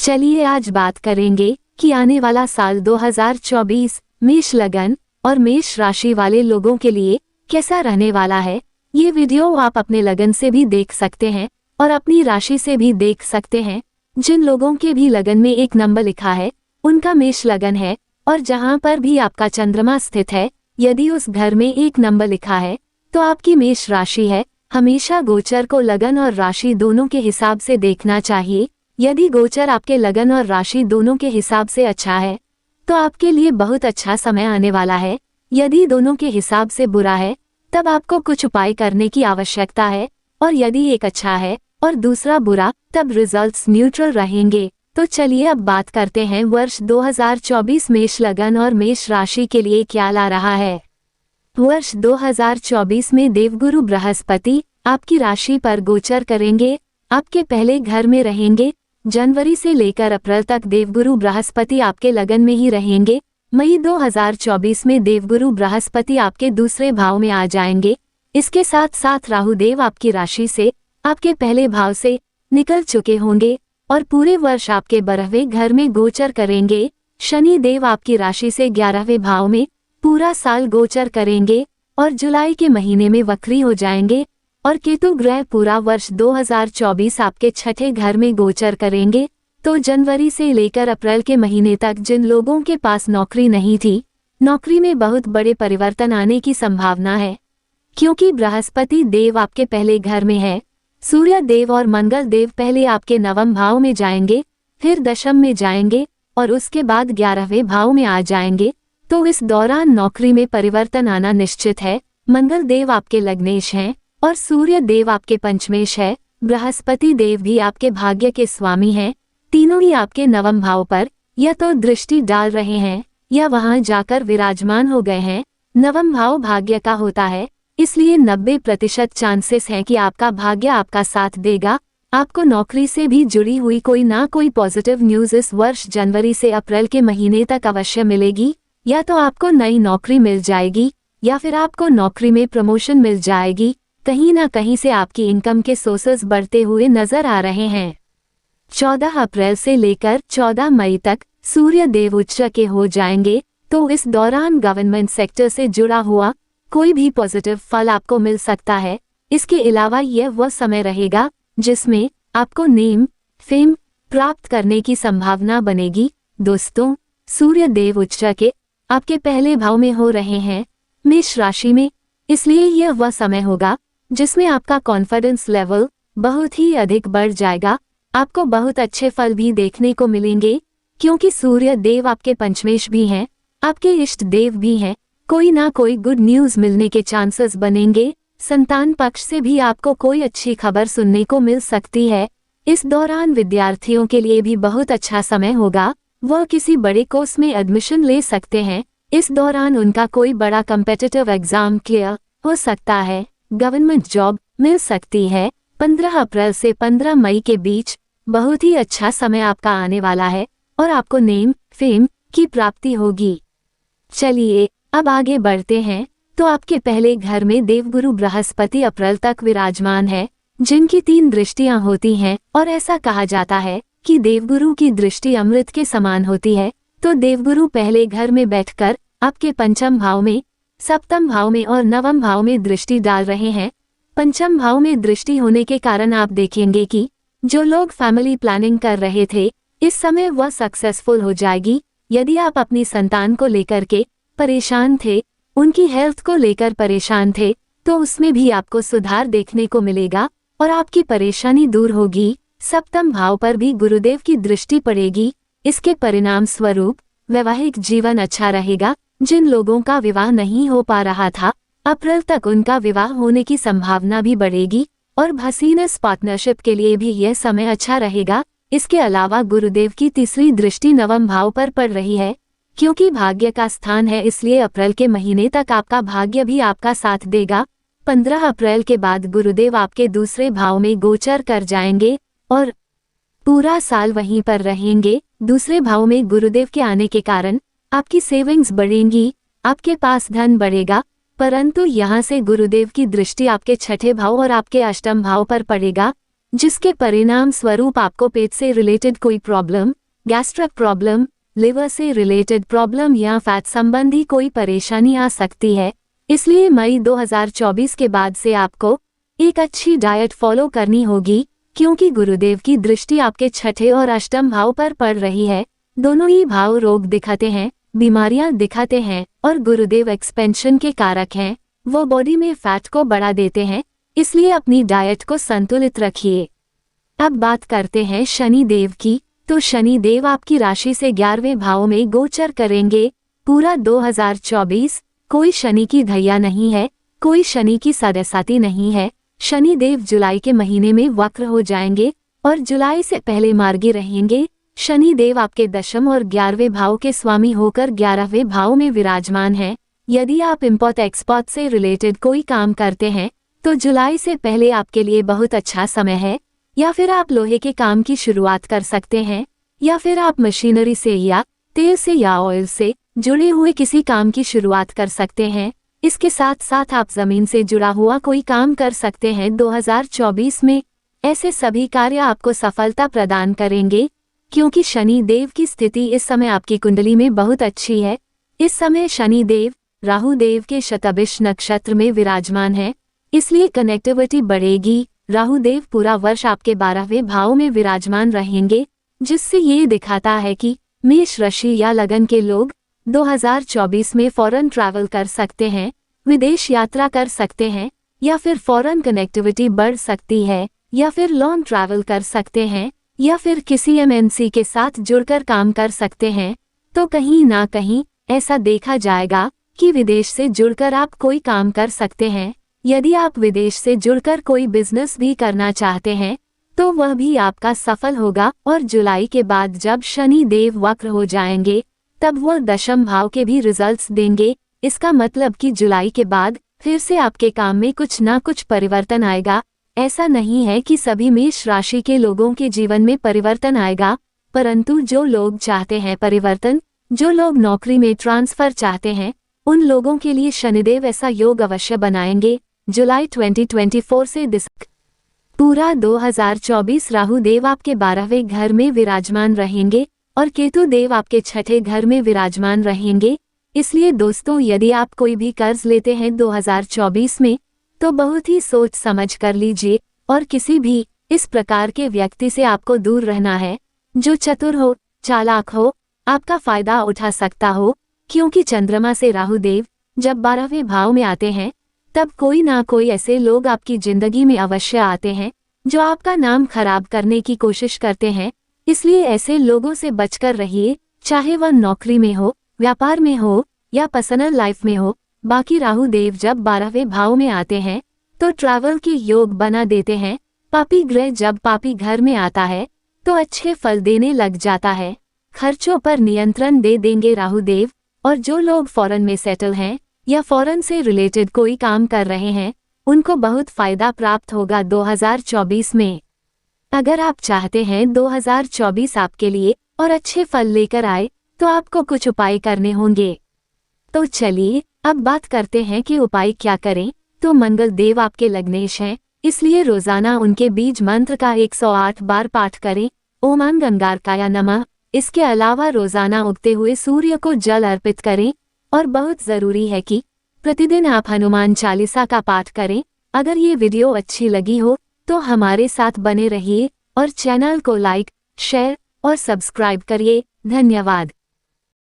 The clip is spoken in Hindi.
चलिए आज बात करेंगे कि आने वाला साल 2024 मेष लगन और मेष राशि वाले लोगों के लिए कैसा रहने वाला है। ये वीडियो आप अपने लगन से भी देख सकते हैं और अपनी राशि से भी देख सकते हैं। जिन लोगों के भी लगन में 1 नंबर लिखा है उनका मेष लगन है, और जहां पर भी आपका चंद्रमा स्थित है यदि उस घर में 1 नंबर लिखा है तो आपकी मेष राशि है। हमेशा गोचर को लगन और राशि दोनों के हिसाब से देखना चाहिए। यदि गोचर आपके लगन और राशि दोनों के हिसाब से अच्छा है तो आपके लिए बहुत अच्छा समय आने वाला है। यदि दोनों के हिसाब से बुरा है तब आपको कुछ उपाय करने की आवश्यकता है, और यदि एक अच्छा है और दूसरा बुरा तब रिजल्ट्स न्यूट्रल रहेंगे। तो चलिए अब बात करते हैं वर्ष 2024 मेष लगन और मेष राशि के लिए क्या ला रहा है। वर्ष 2024 में देवगुरु बृहस्पति आपकी राशि पर गोचर करेंगे, आपके पहले घर में रहेंगे। जनवरी से लेकर अप्रैल तक देवगुरु बृहस्पति आपके लगन में ही रहेंगे। मई 2024 में देवगुरु बृहस्पति आपके दूसरे भाव में आ जाएंगे। इसके साथ साथ राहु देव आपकी राशि से आपके पहले भाव से निकल चुके होंगे और पूरे वर्ष आपके 12वें घर में गोचर करेंगे। शनि देव आपकी राशि से 11वें भाव में पूरा साल गोचर करेंगे और जुलाई के महीने में वक्री हो जाएंगे, और केतु ग्रह पूरा वर्ष 2024 आपके 6ठे घर में गोचर करेंगे। तो जनवरी से लेकर अप्रैल के महीने तक जिन लोगों के पास नौकरी नहीं थी, नौकरी में बहुत बड़े परिवर्तन आने की संभावना है, क्योंकि बृहस्पति देव आपके पहले घर में है। सूर्य देव और मंगल देव पहले आपके 9वें भाव में जाएंगे, फिर 10वें में जाएंगे और उसके बाद 11वें भाव में आ जाएंगे। तो इस दौरान नौकरी में परिवर्तन आना निश्चित है। मंगल देव आपके लग्नेश हैं और सूर्य देव आपके पंचमेश है। बृहस्पति देव भी आपके भाग्य के स्वामी हैं। तीनों ही आपके 9वें भाव पर या तो दृष्टि डाल रहे हैं या वहां जाकर विराजमान हो गए हैं। 9वां भाव भाग्य का होता है, इसलिए 90% चांसेस हैं कि आपका भाग्य आपका साथ देगा। आपको नौकरी से भी जुड़ी हुई कोई ना कोई पॉजिटिव न्यूज इस वर्ष जनवरी से अप्रैल के महीने तक अवश्य मिलेगी। या तो आपको नई नौकरी मिल जाएगी या फिर आपको नौकरी में प्रमोशन मिल जाएगी। कहीं ना कहीं से आपकी इनकम के सोर्सेज बढ़ते हुए नजर आ रहे हैं। 14 अप्रैल से लेकर 14 मई तक सूर्य देव उच्च के हो जाएंगे, तो इस दौरान गवर्नमेंट सेक्टर से जुड़ा हुआ कोई भी पॉजिटिव फल आपको मिल सकता है। इसके अलावा यह वह समय रहेगा जिसमें आपको नेम फेम प्राप्त करने की संभावना बनेगी। दोस्तों, सूर्य देव उच्च के आपके पहले भाव में हो रहे हैं मेष राशि में, इसलिए यह वह समय होगा जिसमें आपका कॉन्फिडेंस लेवल बहुत ही अधिक बढ़ जाएगा। आपको बहुत अच्छे फल भी देखने को मिलेंगे, क्योंकि सूर्य देव आपके पंचमेश भी हैं, आपके इष्ट देव भी हैं। कोई ना कोई गुड न्यूज मिलने के चांसेस बनेंगे। संतान पक्ष से भी आपको कोई अच्छी खबर सुनने को मिल सकती है। इस दौरान विद्यार्थियों के लिए भी बहुत अच्छा समय होगा। वह किसी बड़े कोर्स में एडमिशन ले सकते हैं। इस दौरान उनका कोई बड़ा कॉम्पिटिटिव एग्जाम क्लियर हो सकता है। गवर्नमेंट जॉब मिल सकती है। 15 अप्रैल से 15 मई के बीच बहुत ही अच्छा समय आपका आने वाला है और आपको नेम फेम की प्राप्ति होगी। चलिए अब आगे बढ़ते हैं। तो आपके पहले घर में देवगुरु बृहस्पति अप्रैल तक विराजमान है, जिनकी 3 दृष्टियां होती हैं, और ऐसा कहा जाता है कि देवगुरु की दृष्टि अमृत के समान होती है। तो देवगुरु पहले घर में बैठकर आपके 5वें भाव में, 7वें भाव में और 9वें भाव में दृष्टि डाल रहे हैं। 5वें भाव में दृष्टि होने के कारण आप देखेंगे कि जो लोग फैमिली प्लानिंग कर रहे थे इस समय वह सक्सेसफुल हो जाएगी। यदि आप अपनी संतान को लेकर के परेशान थे, उनकी हेल्थ को लेकर परेशान थे, तो उसमें भी आपको सुधार देखने को मिलेगा और आपकी परेशानी दूर होगी। 7वें भाव पर भी गुरुदेव की दृष्टि पड़ेगी। इसके परिणाम स्वरूप वैवाहिक जीवन अच्छा रहेगा। जिन लोगों का विवाह नहीं हो पा रहा था, अप्रैल तक उनका विवाह होने की संभावना भी बढ़ेगी, और बिजनेस पार्टनरशिप के लिए भी यह समय अच्छा रहेगा। इसके अलावा गुरुदेव की तीसरी दृष्टि 9वें भाव पर पड़ रही है। क्योंकि भाग्य का स्थान है, इसलिए अप्रैल के महीने तक आपका भाग्य भी आपका साथ देगा। 15 अप्रैल के बाद गुरुदेव आपके दूसरे भाव में गोचर कर जाएंगे और पूरा साल वहीं पर रहेंगे। दूसरे भाव में गुरुदेव के आने के कारण आपकी सेविंग्स बढ़ेंगी, आपके पास धन बढ़ेगा, परंतु यहाँ से गुरुदेव की दृष्टि आपके 6ठे भाव और आपके 8वें भाव पर पड़ेगा। जिसके परिणाम स्वरूप आपको पेट से रिलेटेड कोई प्रॉब्लम, गैस्ट्रिक प्रॉब्लम, लिवर से रिलेटेड प्रॉब्लम या फैट संबंधी कोई परेशानी आ सकती है। इसलिए मई 2024 के बाद से आपको एक अच्छी डाइट फॉलो करनी होगी, क्योंकि गुरुदेव की दृष्टि आपके छठे और अष्टम भाव पर पड़ रही है। दोनों ही भाव रोग दिखाते हैं, बीमारियां दिखाते हैं, और गुरुदेव एक्सपेंशन के कारक हैं। वो बॉडी में फैट को बढ़ा देते हैं, इसलिए अपनी डाइट को संतुलित रखिए। अब बात करते हैं शनि देव की। तो शनि देव आपकी राशि से 11वें भाव में गोचर करेंगे पूरा 2024। कोई शनि की धैया नहीं है, कोई शनि की साढ़ेसाती नहीं है। शनि देव जुलाई के महीने में वक्र हो जाएंगे और जुलाई से पहले मार्गी रहेंगे। शनि देव आपके दशम और 11वें भाव के स्वामी होकर 11वें भाव में विराजमान हैं। यदि आप इम्पोर्ट एक्सपोर्ट से रिलेटेड कोई काम करते हैं तो जुलाई से पहले आपके लिए बहुत अच्छा समय है। या फिर आप लोहे के काम की शुरुआत कर सकते हैं, या फिर आप मशीनरी से या तेल से या ऑयल से जुड़े हुए किसी काम की शुरुआत कर सकते हैं। इसके साथ साथ आप जमीन से जुड़ा हुआ कोई काम कर सकते हैं। 2024 में ऐसे सभी कार्य आपको सफलता प्रदान करेंगे, क्योंकि शनि देव की स्थिति इस समय आपकी कुंडली में बहुत अच्छी है। इस समय शनि देव राहु देव के शतभिष नक्षत्र में विराजमान है, इसलिए कनेक्टिविटी बढ़ेगी। राहु देव पूरा वर्ष आपके 12वें भाव में विराजमान रहेंगे, जिससे ये दिखाता है कि मेष राशि या लगन के लोग 2024 में फॉरेन ट्रैवल कर सकते हैं, विदेश यात्रा कर सकते हैं, या फिर फॉरेन कनेक्टिविटी बढ़ सकती है, या फिर लॉन्ग ट्रैवल कर सकते हैं, या फिर किसी एमएनसी के साथ जुड़कर काम कर सकते हैं। तो कहीं ना कहीं ऐसा देखा जाएगा कि विदेश से जुड़कर आप कोई काम कर सकते हैं। यदि आप विदेश से जुड़कर कोई बिजनेस भी करना चाहते हैं तो वह भी आपका सफल होगा। और जुलाई के बाद जब शनि देव वक्र हो जाएंगे तब वह दशम भाव के भी रिजल्ट्स देंगे। इसका मतलब कि जुलाई के बाद फिर से आपके काम में कुछ ना कुछ परिवर्तन आएगा। ऐसा नहीं है कि सभी मेष राशि के लोगों के जीवन में परिवर्तन आएगा, परंतु जो लोग चाहते हैं परिवर्तन, जो लोग नौकरी में ट्रांसफर चाहते हैं, उन लोगों के लिए शनिदेव ऐसा योग अवश्य बनाएंगे। जुलाई 2024 से दिसंबर पूरा 2024 राहु देव आपके 12वें घर में विराजमान रहेंगे और केतु देव आपके छठे घर में विराजमान रहेंगे। इसलिए दोस्तों, यदि आप कोई भी कर्ज लेते हैं 2024 में तो बहुत ही सोच समझ कर लीजिए, और किसी भी इस प्रकार के व्यक्ति से आपको दूर रहना है जो चतुर हो, चालाक हो, आपका फायदा उठा सकता हो। क्योंकि चंद्रमा से राहु देव जब 12वें भाव में आते हैं तब कोई ना कोई ऐसे लोग आपकी जिंदगी में अवश्य आते हैं जो आपका नाम खराब करने की कोशिश करते हैं। इसलिए ऐसे लोगों से बचकर रहिए, चाहे वह नौकरी में हो, व्यापार में हो या पर्सनल लाइफ में हो। बाकी राहु देव जब 12वें भाव में आते हैं तो ट्रैवल के योग बना देते हैं। पापी ग्रह जब पापी घर में आता है तो अच्छे फल देने लग जाता है। खर्चों पर नियंत्रण दे देंगे राहु देव। और जो लोग फॉरेन में सेटल हैं या फॉरेन से रिलेटेड कोई काम कर रहे हैं, उनको बहुत फायदा प्राप्त होगा 2024 में। अगर आप चाहते हैं 2024 आपके लिए और अच्छे फल लेकर आए तो आपको कुछ उपाय करने होंगे। तो चलिए अब बात करते हैं कि उपाय क्या करें। तो मंगल देव आपके लग्नेश हैं, इसलिए रोजाना उनके बीज मंत्र का 108 बार पाठ करें। ओम अंगारकाय नमः। इसके अलावा रोजाना उगते हुए सूर्य को जल अर्पित करें। और बहुत जरूरी है कि प्रतिदिन आप हनुमान चालीसा का पाठ करें। अगर ये वीडियो अच्छी लगी हो तो हमारे साथ बने रहिए और चैनल को लाइक, शेयर और सब्सक्राइब करिए। धन्यवाद।